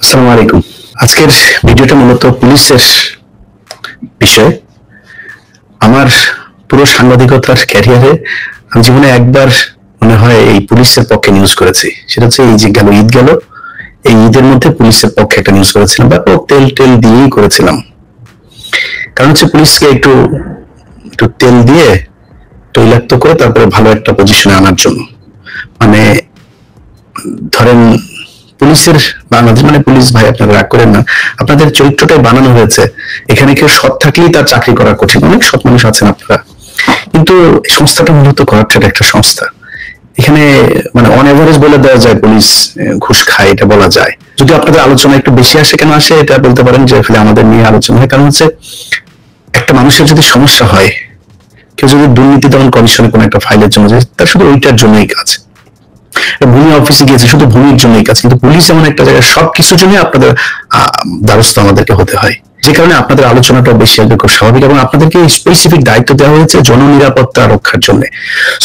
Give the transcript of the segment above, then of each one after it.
আসসালামু আলাইকুম। আজকের ভিডিওটা মূলত পুলিশের বিষয়ে। আমার পুরো সাংবাদিকতার ক্যারিয়ারে আমি জীবনে একবার মনে হয় এই পুলিশের পক্ষে নিউজ করেছি। সেটা হচ্ছে এই যে গেল ঈদ গেল, এই ঈদের মধ্যে পুলিশের পক্ষে একটা নিউজ করেছিলাম, ব্যাপক তেল টেল দিয়েই করেছিলাম। কারণ হচ্ছে পুলিশকে একটু একটু তেল দিয়ে তৈলাক্ত করে তারপরে ভালো একটা পজিশনে আনার জন্য। মানে ধরেন পুলিশের বাংলাদেশ মানে পুলিশ ভাই আপনারা রাগ করেন না, আপনাদের চরিত্রটাই বানানো হয়েছে। এখানে কেউ সৎ থাকলেই তার চাকরি করা কঠিন, অনেক সৎ মানুষ আছেন আপনারা, কিন্তু সংস্থাটা মূলত করাপ্টেড একটা সংস্থা। এখানে মানে অন এভারেজ বলে দেওয়া যায় পুলিশ ঘুষ খায়, এটা বলা যায়। যদি আপনাদের আলোচনা একটু বেশি আসে, কেন আসে এটা বলতে পারেন যে আসলে আমাদের নিয়ে আলোচনা হয়। কারণ হচ্ছে একটা মানুষের যদি সমস্যা হয়, কেউ যদি দুর্নীতি দমন কমিশনে কোনো একটা ফাইলের জন্য যায়, তার শুধু ওইটার জন্যই কাজ। ভূমি অফিসে গিয়েছে শুধু ভূমির জন্যই কাজ, কিন্তু পুলিশ এমন একটা জায়গায় সবকিছুর জন্য আপনাদের দ্বারস্থ আমাদেরকে হতে হয়, যে কারণে আপনাদের আলোচনাটাও বেশি আসবে, খুব স্বাভাবিক। এবং আপনাদেরকে স্পেসিফিক দায়িত্ব দেওয়া হয়েছে জননিরাপত্তা রক্ষার জন্য।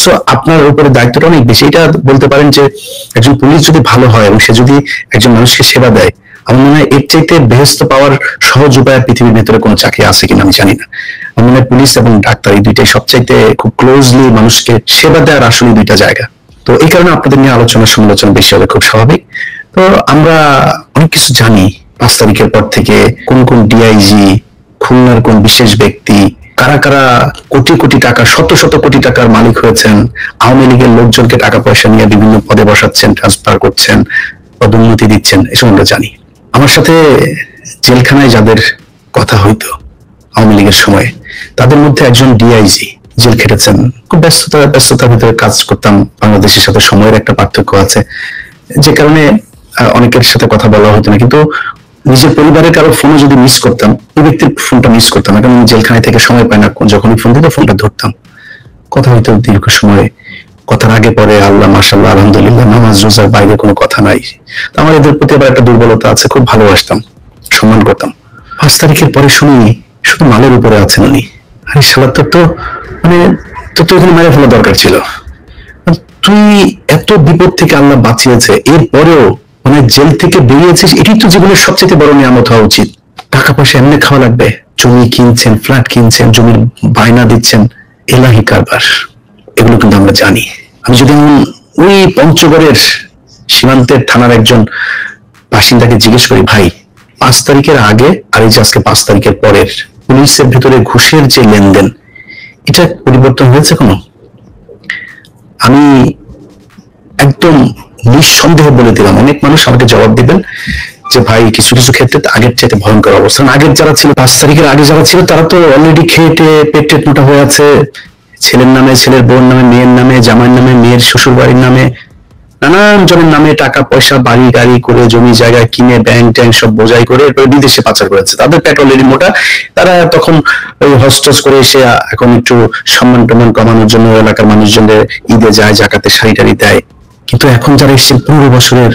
সো আপনার উপরে দায়িত্বটা অনেক বেশি। এটা বলতে পারেন যে একজন পুলিশ যদি ভালো হয় এবং সে যদি একজন মানুষকে সেবা দেয়, আমার মনে হয় এর চাইতে বেহেস্ত পাওয়ার সহজ উপায় পৃথিবীর ভেতরে কোনো চাকরি আছে কিনা আমি জানি না। আমার মনে হয় পুলিশ এবং ডাক্তার এই দুইটাই সবচাইতে খুব ক্লোজলি মানুষকে সেবা দেওয়ার আসলে দুইটা জায়গা। তো এই কারণে আপনাদের নিয়ে আলোচনা সমালোচনা বেশি হবে, খুব স্বাভাবিক। তো আমরা অনেক কিছু জানি 5 তারিখের পর থেকে, কোন কোন ডিআইজি, খুলনার কোন বিশেষ ব্যক্তি, কারা কারা কোটি কোটি টাকা, শত শত কোটি টাকার মালিক হয়েছেন, আওয়ামী লীগের লোকজনকে টাকা পয়সা নিয়ে বিভিন্ন পদে বসাচ্ছেন, ট্রান্সফার করছেন, পদোন্নতি দিচ্ছেন, এসব আমরা জানি। আমার সাথে জেলখানায় যাদের কথা হইতো আওয়ামী লীগের সময়, তাদের মধ্যে একজন ডিআইজি জেল খেটেছেন। খুব ব্যস্ততার ভিতরে কাজ করতাম, বাংলাদেশের সাথে সময়ের একটা পার্থক্য আছে, যে কারণে অনেকের সাথে কথা বলা হতো না। কিন্তু নিজের পরিবারের কারো ফোনে যদি মিস করতাম, ওই ব্যক্তির ফোনটা মিস করতাম না, কারণ জেলখানায় থেকে সময় পাই না, যখনই ফোন দিত ফোনটা ধরতাম, কথা হইতো দীর্ঘ সময়। কথার আগে পরে আল্লাহ মাশাআল্লাহ আলহামদুলিল্লাহ, নামাজ রোজার বাইরে কোনো কথা নাই। আমার এদের প্রতি আবার একটা দুর্বলতা আছে, খুব ভালোবাসতাম, সম্মান করতাম। 5 তারিখের পরে শুনি শুধু মালের উপরে আছেন উনি। আরে শালা, তোর তো মানে তোর তো এখানে মেরে ফেলা দরকার ছিল। তুই এত বিপদ থেকে আল্লাহ বাঁচিয়েছে, এরপরেও মানে জেল থেকে বেরিয়েছিস, এটাই তো জীবনের সবচেয়ে বড় নিয়ামত হওয়া উচিত। টাকা পয়সা এমনি খাওয়া লাগবে? জমি কিনছেন, ফ্ল্যাট কিনছেন, জমির বায়না দিচ্ছেন, এলাহি কারবার, এগুলো কিন্তু আমরা জানি। আমি যদি ওই পঞ্চগড়ের সীমান্তের থানার একজন বাসিন্দাকে জিজ্ঞেস করি, ভাই 5 তারিখের আগে আর এই যে আজকে 5 তারিখের পরের পুলিশের ভেতরে ঘুষের যে লেনদেন, এটা পরিবর্তন হয়েছে কোনো? আমি একদম নিঃসন্দেহে বলে দিলাম, অনেক মানুষ আমাকে জবাব দিবেন যে ভাই কিছু কিছু ক্ষেত্রে আগের চাইতে ভয়ঙ্কর অবস্থা। আগের যারা ছিল, 5 তারিখের আগে যারা ছিল, তারা তো অলরেডি খেটে পেটে মোটা হয়ে আছে, ছেলের নামে, ছেলের বোন নামে, মেয়ের নামে, জামাইয়ের নামে, মেয়ের শ্বশুর বাড়ির নামে, নানান জনের নামে টাকা পয়সা বাড়ি গাড়ি করে জমি জায়গা কিনে ব্যাংক ট্যাঙ্ক সব বোঝাই করে এরপরে বিদেশে পাচার করেছে। তাদের পেট অলরেডি মোটা, তারা তখন ওই হস্টস করে এসে এখন একটু সম্মান টম্মান কমানোর জন্য এলাকার মানুষজনদের ঈদে যায়, জাকাতে শাড়ি টাড়ি দেয়। কিন্তু এখন যারা এসছে 15 বছরের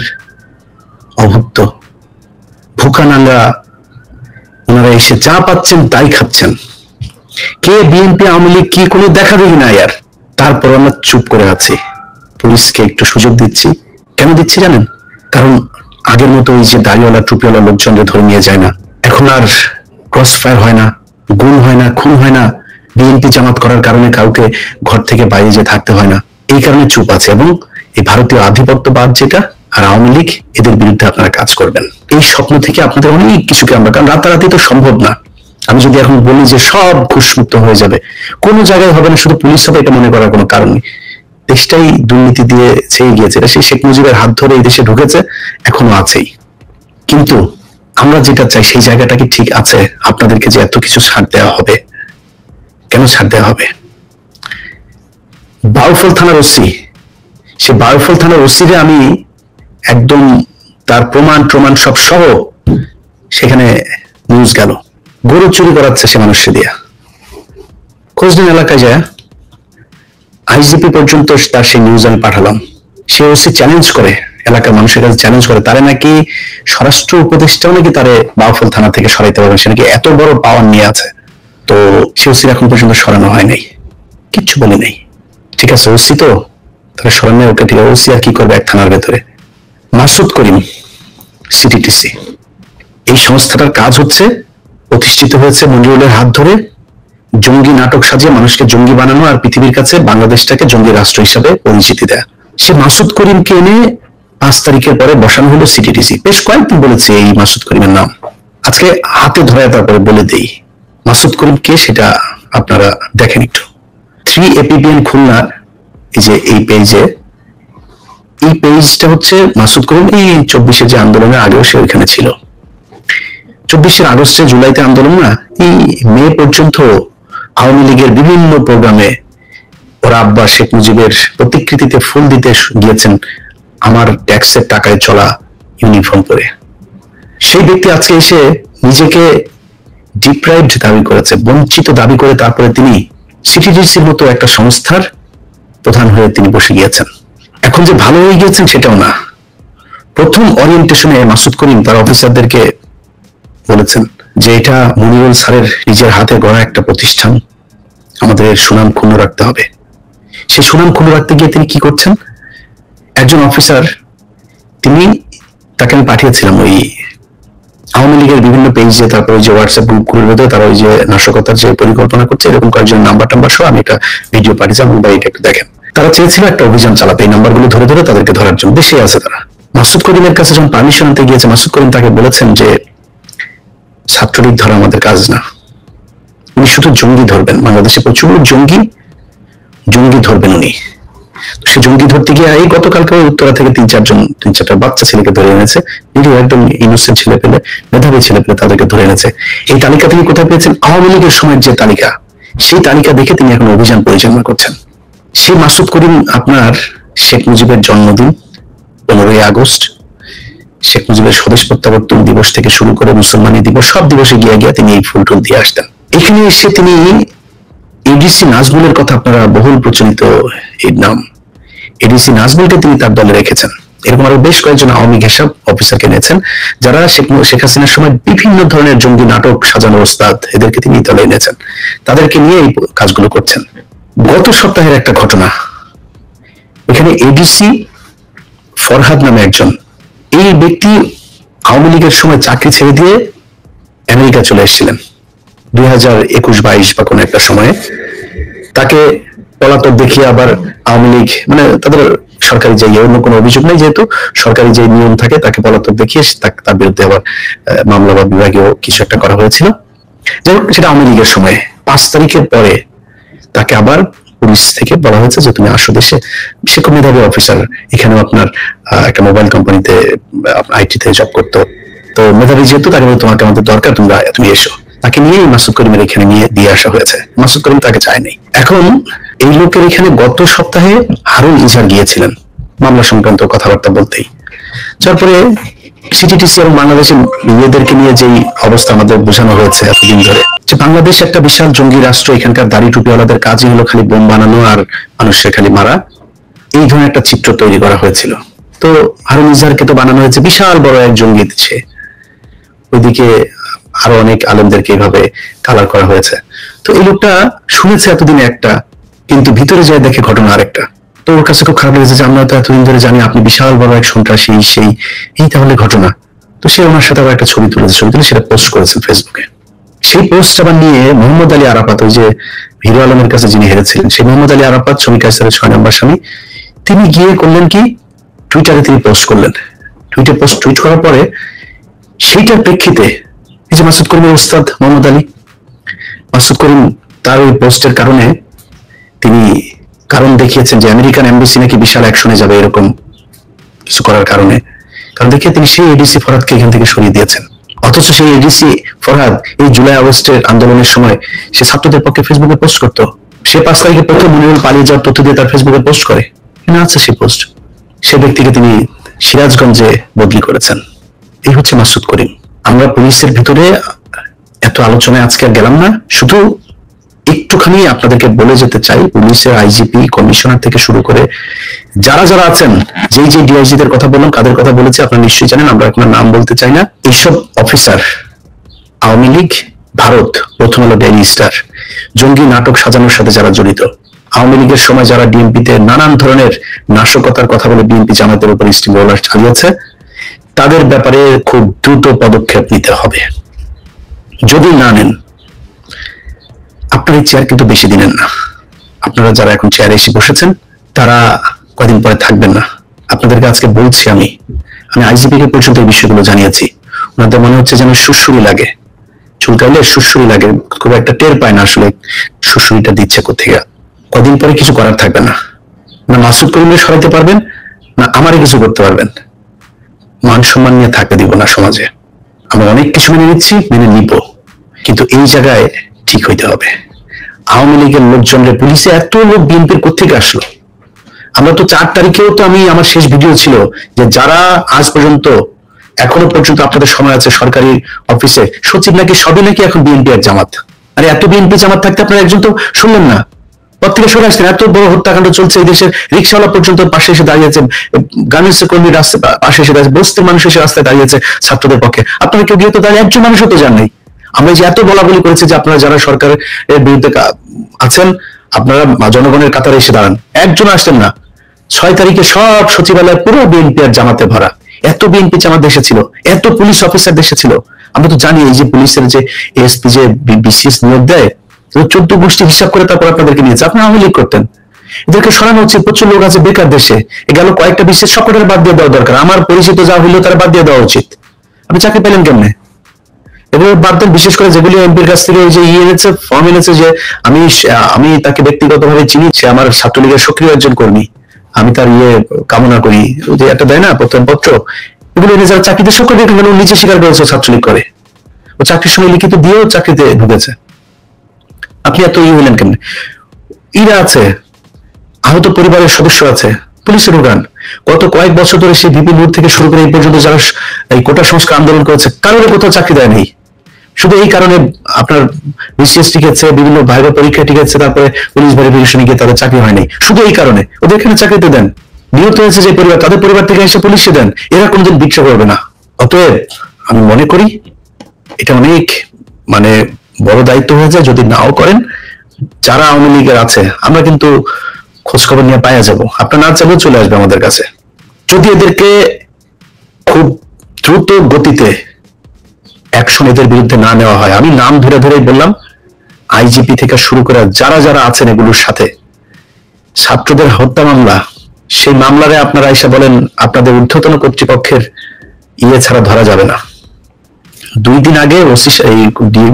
অভুক্ত ভুকা নাঙ্গা, ওনারা এসে যা পাচ্ছেন তাই খাচ্ছেন। কে বিএনপি আওয়ামী লীগ কি কোনো দেখা দেখি না আর, তারপর আমরা চুপ করে আছি। পুলিশকে একটু সুযোগ দিচ্ছি। কেন দিচ্ছি জানেন? কারণ আগের মতো ওই যে দাড়িওয়ালা টুপিওয়ালা লোকজনদের ধরে নিয়ে যায় না, এখন আর ক্রস ফায়ার হয় না, গুম হয় না, খুন হয় না, বিএনপি জামাত করার কারণে কাউকে ঘর থেকে বাইরে যে থাকতে হয় না। এই কারণে চুপ আছে। এবং এই ভারতীয় আধিপত্যবাদ যেটা আর আওয়ামী লীগ, এদের বিরুদ্ধে আপনারা কাজ করবেন। এই স্বপ্ন থেকে আপনাদের অনেক কিছুকে আমরা, কারণ রাতারাতি তো সম্ভব না। আমি যদি এখন বলি যে সব ঘুষমুক্ত হয়ে যাবে, কোনো জায়গায় হবে না, শুধু পুলিশ হবে, এটা মনে করার কোনো কারণ নেই। দেশটাই দুর্নীতি দিয়ে ছেয়ে গিয়েছে, এটা সেই শেখ মুজিবের হাত ধরে এই দেশে ঢুকেছে, এখনো আছেই। কিন্তু আমরা যেটা চাই সেই জায়গাটা কি ঠিক আছে? আপনাদেরকে যে এত কিছু ছাড় দেওয়া হবে, কেন ছাড় দেওয়া হবে? বাউফল থানার ওসি, সে বাউফল থানার ওসিরে আমি একদম তার প্রমাণ সব সহ সেখানে নিউজ গেল, গরু চুরি করাচ্ছে সে মানুষকে দিয়া। খোঁজদিন এলাকায় যায়, আইজিপি পর্যন্ত তার সেই নিউজ আমি পাঠালাম। সে ওসি চ্যালেঞ্জ করে, এলাকার মানুষের কাছে চ্যালেঞ্জ করে, তারে নাকি স্বরাষ্ট্র উপদেষ্টাও নাকি তারে বাউফল থানা থেকে সরাইতে পারবে, সে নাকি এত বড় পাওয়ার নিয়ে আছে। তো সে ওসির এখন পর্যন্ত সরানো হয় নাই, কিচ্ছু বলি নাই। ঠিক আছে, ওসি তো তারা সরানো, ওকে ঠিক আছে, ওসি আর কি করবে এক থানার ভেতরে। মাসুদ করিম সিটিটিসি, এই সংস্থাটার কাজ হচ্ছে, প্রতিষ্ঠিত হয়েছে মনিরুলের হাত ধরে, জঙ্গি নাটক সাজিয়ে মানুষকে জঙ্গি বানানো আর পৃথিবীর কাছে বাংলাদেশটাকে জঙ্গি রাষ্ট্র হিসাবে পরিচিতি দেয়া। সে মাসুদ করিমকে এনে 5 তারিখের পরে বসানো হলো সিটিডিসি। বেশ কয়েকদিন বলেছে এই মাসুদ করিমের নাম, আজকে হাতে ধরে তারপরে বলে দেই মাসুদ করিম কে, সেটা আপনারা দেখেন একটু। 3APBN খুলনা এই যে এই পেজে, এই পেজটা হচ্ছে মাসুদ করিম এই 24-এর যে আন্দোলনের আগেও সে ওইখানে ছিল। 24 আগস্টে জুলাইতে আন্দোলন না, এই মে পর্যন্ত আওয়ামী লীগের বিভিন্ন প্রোগ্রামে ওরা আব্বা শেখ মুজিবের প্রতিকৃতিতে ফুল দিতে গিয়েছেন আমার ট্যাক্সের টাকায় চলা ইউনিফর্ম পরে। সেই ব্যক্তি আজকে এসে নিজেকে ডিপ্রাইভড দাবি করেছে, বঞ্চিত দাবি করে তারপরে তিনি সিটিডিসির মতো একটা সংস্থার প্রধান হয়ে তিনি বসে গিয়েছেন। এখন যে ভালো হয়ে গিয়েছেন সেটাও না। প্রথম ওরিয়েন্টেশনে মাসুদ করিম তার অফিসারদেরকে বলেছেন যে এটা মনিরুল স্যারের নিজের হাতে গড়া একটা প্রতিষ্ঠান, আমাদের সুনাম ক্ষুণ্ণ রাখতে হবে। সেই সুনাম ক্ষুণ্ণ রাখতে গিয়ে তিনি কি করছেন, একজন অফিসার তিনি তাকে আমি পাঠিয়েছিলাম ওই আওয়ামী লীগের বিভিন্ন পেজে, তারপরে যে হোয়াটসঅ্যাপ গ্রুপগুলোর মধ্যে তারা ওই যে নাশকতার যে পরিকল্পনা করছে এরকম কয়েকজন নাম্বার টাম্বার সহ আমি একটা ভিডিও পাঠিয়েছিলাম, বা এটা একটু দেখেন। তারা চেয়েছিল একটা অভিযান চালাতে এই নাম্বারগুলো ধরে ধরে তাদেরকে ধরার জন্য। দেশে আছে তারা। মাসুদ করিমের কাছে যখন পারমিশন নিতে গিয়েছে, মাসুদ করিম তাকে বলেছেন যে ছাত্রলীগ ধরা আমাদের কাজ না, উনি শুধু জঙ্গি ধরবেন, বাংলাদেশে প্রচুর জঙ্গি ধরবেন উনি। সে জঙ্গি ধরতে গিয়ে এই গতকালকে উত্তরা থেকে 3-4টা বাচ্চা ছেলেকে ধরে এনেছে, একদম ইনোসেন্ট ছেলে পেলে, মেধাবী ছেলে পেলে, তাদেরকে ধরে এনেছে। এই তালিকা তিনি কোথায় পেয়েছেন? আওয়ামী লীগের সময়ের যে তালিকা, সেই তালিকা দেখে তিনি এখন অভিযান পরিচালনা করছেন। সেই মাসুদ করিম আপনার শেখ মুজিবের জন্মদিন 15ই আগস্ট, শেখ মুজিবের স্বদেশ প্রত্যাবর্তন দিবস থেকে শুরু করে মুসলমানি দিবস, সব দিবসে গিয়ে তিনি এই ফুল টুল দিয়ে আসতেন। এখানে এসে তিনি এডিসি নাজমুলের কথা, আপনারা বহুল প্রচলিত এর নাম, এডিসি নাজমুলকে তিনি তার দলে রেখেছেন। এরকম আরো বেশ কয়েকজন আওয়ামী ঘেঁষাব অফিসারকে নিয়েছেন যারা শেখ হাসিনার সময় বিভিন্ন ধরনের জঙ্গি নাটক সাজানোর ওস্তাদ, এদেরকে তিনি দলে এনেছেন, তাদেরকে নিয়ে এই কাজগুলো করছেন। গত সপ্তাহের একটা ঘটনা, এখানে এডিসি ফরহাদ নামে একজন, এই ব্যক্তি আওয়ামী লীগের সময় চাকরি ছেড়ে দিয়ে আমেরিকা চলে এসেছিলেন 2021-22 বা কোন একটা সময়ে। তাকে পলাতক দেখিয়ে আবার আওয়ামী লীগ, মানে তাদের সরকারি যে অন্য কোনো অভিযোগ নেই, যেহেতু সরকারি যে নিয়ম থাকে, তাকে পলাতক দেখিয়ে তার বিরুদ্ধে আবার মামলা বা বিভাগীয় কিছু একটা করা হয়েছিল। যাই হোক, সেটা আওয়ামী লীগের সময়। 5 তারিখের পরে তাকে আবার পুলিশ থেকে বলা হয়েছে যে তুমি আসো দেশে। সে খুব মেধাবী অফিসার, এখানেও আপনার একটা মোবাইল কোম্পানিতে আইটিতে জব করতো, তো মেধাবী যেহেতু, তাকে তোমাকে আমাদের দরকার, তুমি এসো। তাকে নিয়ে মাসুদ করিমের এখানে নিয়ে দিয়ে আসা হয়েছে। মাসুদ করিম তাকে চায়নি। এখন এই লোকের এখানে গত সপ্তাহে হারুন ইজার গিয়েছিলেন মামলা সংক্রান্ত কথাবার্তা বলতেই। তারপরে সিটিটিসি এবং বাংলাদেশের মেয়েদেরকে নিয়ে যেই অবস্থা আমাদের বোঝানো হয়েছে এতদিন ধরে, যে বাংলাদেশ একটা বিশাল জঙ্গি রাষ্ট্র, এখানকার দাড়ি টুপিওয়ালাদের কাজই হলো খালি বোম বানানো আর মানুষের খালি মারা, এই ধরনের একটা চিত্র তৈরি করা হয়েছিল। তো হারুন ইজারকে তো বানানো হয়েছে বিশাল বড় এক জঙ্গি দিচ্ছে, ওইদিকে আরো অনেক আলেমদেরকে এইভাবে কালার করা হয়েছে। তো এই লোকটা শুনেছে এতদিনে একটা, কিন্তু ভিতরে যায় দেখে ঘটনা আরেকটা। তো ওর কাছে খুব খারাপ লেগেছে যে আমরা তো এতদিন ধরে জানি আপনি বিশাল বড় এক সন্ত্রাসী, এই তাহলে ঘটনা। তো সে ওনার সাথে আবার একটা ছবি তুলে সেটা পোস্ট করেছেন ফেসবুকে। সেই পোস্ট আবার নিয়ে মোহাম্মদ আলী আরাফাত, ওই যে হিরো আলমের কাছে যিনি হেরেছিলেন, সেই মোহাম্মদ আলী আরাফাত, শমী কায়সারের 6 নম্বর স্বামী, তিনি গিয়ে করলেন কি, টুইটারে তিনি পোস্ট করলেন। টুইট করার পরে সেইটার প্রেক্ষিতে এই যে মাসুদ করিমের ওস্তাদ মোহাম্মদ আলী, মাসুদ করিম তার ওই পোস্টের কারণে তিনি কারণ দেখিয়েছেন যে আমেরিকান এমবাসি নাকি বিশাল অ্যাকশনে যাবে এরকম কিছু করার কারণে, কারণ দেখিয়ে তিনি সেই এডিসি ফরহাদকে এখান থেকে সরিয়ে দিয়েছেন। অথচ সেই এডিসি ফরহাদ এই জুলাই আগস্টের আন্দোলনের সময় সে ছাত্রদের পক্ষে ফেসবুকে পোস্ট করতো। সে 5 তারিখে প্রথম মনিরুল পালিয়ে যাওয়ার তথ্য দিয়ে তার ফেসবুকে পোস্ট করে, না আছে সেই পোস্ট। সে ব্যক্তিকে তিনি সিরাজগঞ্জে বদলি করেছেন। এই হচ্ছে মাসুদ করিম। আমরা পুলিশের ভিতরে এত আলোচনায় আজকে আর গেলাম না, শুধু একটুখানি আপনাদেরকে বলে যেতে চাই, পুলিশের আইজিপি, কমিশনার থেকে শুরু করে যারা যারা আছেন, যেই যে ডিআইজিদের কথা বললাম, কাদের কথা বলেছি আপনারা নিশ্চয়ই জানেন, আমরা এখন নাম বলতে চাই না। এইসব অফিসার আওয়ামী লীগ, ভারত, প্রথম আলো, ডেইলি স্টার, জঙ্গি নাটক সাজানোর সাথে যারা জড়িত, আওয়ামী লীগের সময় যারা ডিএমপিতে নানান ধরনের নাশকতার কথা বলে বিএনপি জামাতের উপর স্টিম রোলার চালিয়েছে, তাদের ব্যাপারে খুব দ্রুত পদক্ষেপ নিতে হবে। যদি না নেন, আপনার এই চেয়ার কিন্তু বেশি দিনের না। আপনারা যারা এখন চেয়ারে এসে বসেছেন তারা কদিন পরে থাকবেন না। আপনাদেরকে আজকে বলছি, আমি আইজিপি কে পর্যন্ত এই বিষয়গুলো জানিয়েছি। ওনাদের মনে হচ্ছে যেন সুরসুরি লাগে, চুলকাইলে সুরসুরি লাগে, খুব একটা টের পায় না আসলে সুরসুরিটা দিচ্ছে কোথেকে। কদিন পরে কিছু করার থাকবে না, না মাসুদ করিমকে সরাইতে পারবেন, না আমারই কিছু করতে পারবেন। মান সম্মান নিয়ে থাকতে দিব না সমাজে। আমরা অনেক কিছু মেনে নিচ্ছি, মেনে নিব, কিন্তু এই জায়গায় ঠিক হইতে হবে। আওয়ামী লীগের লোকজনের পুলিশে এত লোক বিএনপির কোথেকে আসলো? আমরা তো 4 তারিখেও তো আমার শেষ ভিডিও ছিল যে যারা আজ পর্যন্ত, এখনো পর্যন্ত আপনাদের সময় আছে সরকারি অফিসে সচিব নাকি সবই নাকি এখন বিএনপি আর জামাত। আরে এত বিএনপি জামাত থাকতে আপনারা একজন তো শুনলেন না, পত্রিকা সরে আসছেন। এত বড় হত্যাকাণ্ড চলছে এই দেশের, রিক্সাওয়ালা পর্যন্ত পাশে এসে দাঁড়িয়েছে, গার্মেন্টস কর্মী পাশে এসে দাঁড়িয়েছে, বস্তির মানুষ এসে রাস্তায় দাঁড়িয়েছে ছাত্রদের পক্ষে। আপনারা কেউ গিয়ে তো দাঁড়িয়ে একজন মানুষও তো যান নাই। আমরা যে এত বলাবলি করেছি যে আপনারা যারা সরকারের বিরুদ্ধে আছেন আপনারা জনগণের কাতারে এসে দাঁড়ান, একজন আসলেন না। 6 তারিখে সব সচিবালয় পুরো বিএনপি আর জামাতে ভরা। এত বিএনপি জামাত দেশে ছিল, এত পুলিশ অফিসার দেশে ছিল। আমরা তো জানি এই যে পুলিশের যে এসপি যে বিসিএস নিয়োগ দেয়, 14 গোষ্ঠী হিসাব করে তারপর আপনাদেরকে নিয়েছে। আপনি আওয়ামী লীগ করতেন, এদেরকে সরানো উচিত। প্রচুর লোক আছে বেকার দেশে, গেল কয়েকটা বিশেষ সকলের বাদ দিয়ে দেওয়া দরকার। আমার পরিচিত যা হইলো তারা বাদ দিয়ে দেওয়া উচিত। আপনি চাকরি পেলেন কেমনে? এগুলো বাদ দেন। বিশেষ করে যেগুলি এমপির কাছ থেকে যে এনেছে, ফর্ম এনেছে, যে আমি তাকে ব্যক্তিগতভাবে চিনি, সে আমার ছাত্রলীগের সক্রিয় একজন কর্মী, আমি তার কামনা করি, যে একটা দেয় না প্রত্যয়নপত্র, এগুলো এনে যারা চাকরিতে সকলে নিজে স্বীকার করেছে ছাত্রলীগ করে, ও চাকরির সময় লিখিত দিয়েও চাকরিতে ঢুকেছে। আপনি এত হইলেন কেমনে? ইরা আছে, আহত পরিবারের সদস্য আছে, পুলিশে ঢোকান। গত কয়েক বছর ধরে সেই ভিপি নূর থেকে শুরু করে এই পর্যন্ত যারা এই কোটা সংস্কার আন্দোলন করেছে, কারোর কোথাও চাকরি দেয় নেই। শুধু এই কারণে আপনার বিসিএস টিকেছে, বিভিন্ন ভাইবা পরীক্ষা টিকেছে, তারপরে পুলিশ ভেরিফিকেশনে গিয়ে তাদের চাকরি হয়নি। শুধু এই কারণে ওদের এখানে চাকরিতে দেন। নিহত হয়েছে যে পরিবার, তাদের পরিবার থেকে এসে পুলিশে দেন। এরা কোনদিন ভিক্ষা করবে না। অতএব আমি মনে করি এটা অনেক বড় দায়িত্ব হয়ে যায় যদি নাও করেন। যারা আওয়ামী লীগের আছে আমরা কিন্তু খোঁজ খবর নিয়ে পাওয়া যাবো, আপনার না চাইলেও চলে আসবে আমাদের কাছে। যদি এদেরকে খুব দ্রুত গতিতে অ্যাকশন এদের বিরুদ্ধে না নেওয়া হয়, আমি নাম ধরে ধরেই বললাম, আইজিপি থেকে শুরু করে যারা যারা আছেন এগুলোর সাথে, ছাত্রদের হত্যা মামলা, সেই মামলারে আপনারা এসে বলেন আপনাদের ঊর্ধ্বতন কর্তৃপক্ষের ছাড়া ধরা যাবে না। 2 দিন আগে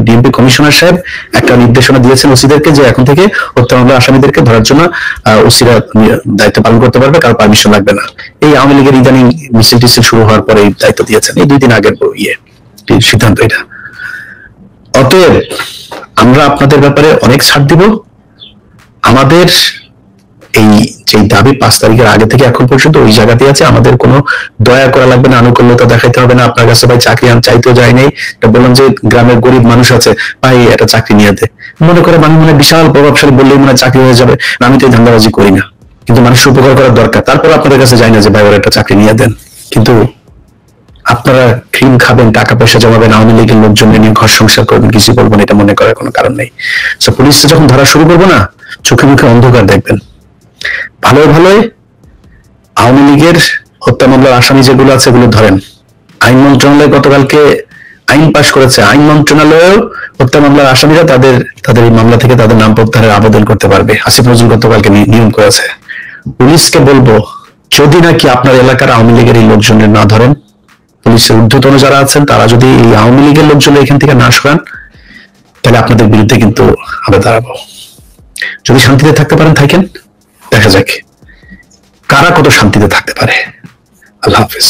ডিএমপি কমিশনার সাহেব একটা নির্দেশনা দিয়েছেন ওসিদেরকে যে এখন থেকে হত্যা মামলার আসামিদেরকে ধরার জন্য ওসিরা দায়িত্ব পালন করতে পারবে, কারো পারমিশন লাগবে না। এই আওয়ামী লীগের ইদানিং মিছিল টিছিল শুরু হওয়ার পরে এই দায়িত্ব দিয়েছেন, এই 2 দিন আগের সিদ্ধান্ত এটা। অতএব আমরা আপনাদের ব্যাপারে অনেক ছাড় দিব। আমাদের এই যে দাবি 5 তারিখের আগে থেকে এখন পর্যন্ত ওই জায়গাতে আছে। আমাদের কোনো দয়া করা লাগবে না, আনুকূল্যতা দেখাইতে হবে না। আপনার কাছে ভাই চাকরি চাইতেও যায় নাই, বললাম যে গ্রামের গরিব মানুষ আছে, ভাই একটা চাকরি নিয়ে দে। মনে করে মনে বিশাল প্রভাবশালী বললেই মনে চাকরি হয়ে যাবে। আমি তো ধান্দাবাজি করি না, কিন্তু মানুষের উপকার করার দরকার। তারপর আপনাদের কাছে যাই না যে ভাই ওরা একটা চাকরি নিয়ে দেন। কিন্তু আপনারা ক্রিম খাবেন, টাকা পয়সা জমাবেন, আওয়ামী লীগের লোকজন নিয়ে ঘর সংসার করবেন, কিছু বলবেন, এটা মনে করার কোনো কারণ নেই। পুলিশ যখন ধরা শুরু করবো না, চোখে মুখে অন্ধকার দেখবেন। ভালোই ভালোই আওয়ামী লীগের হত্যা মামলার আসামি যেগুলো আছে এগুলো ধরেন। আইন মন্ত্রণালয় গতকালকে আইন পাশ করেছে, আইন মন্ত্রণালয়েও হত্যা মামলার আসামিরা তাদের এই মামলা থেকে তাদের নাম প্রত্যাহারের আবেদন করতে পারবে। আসিফ নজরুল গতকালকে নিয়ম করেছে। পুলিশকে বলবো, যদি নাকি আপনার এলাকার আওয়ামী লীগের এই লোকজনের না ধরেন, পুলিশের ঊর্ধ্বতন যারা আছেন তারা যদি এই আওয়ামী লীগের লোকজন এখান থেকে না সরান, তাহলে আপনাদের বিরুদ্ধে কিন্তু আমরা দাঁড়াবো। যদি শান্তিতে থাকতে পারেন থাকেন, দেখা যাক কারা কত শান্তিতে থাকতে পারে। আল্লাহ হাফেজ।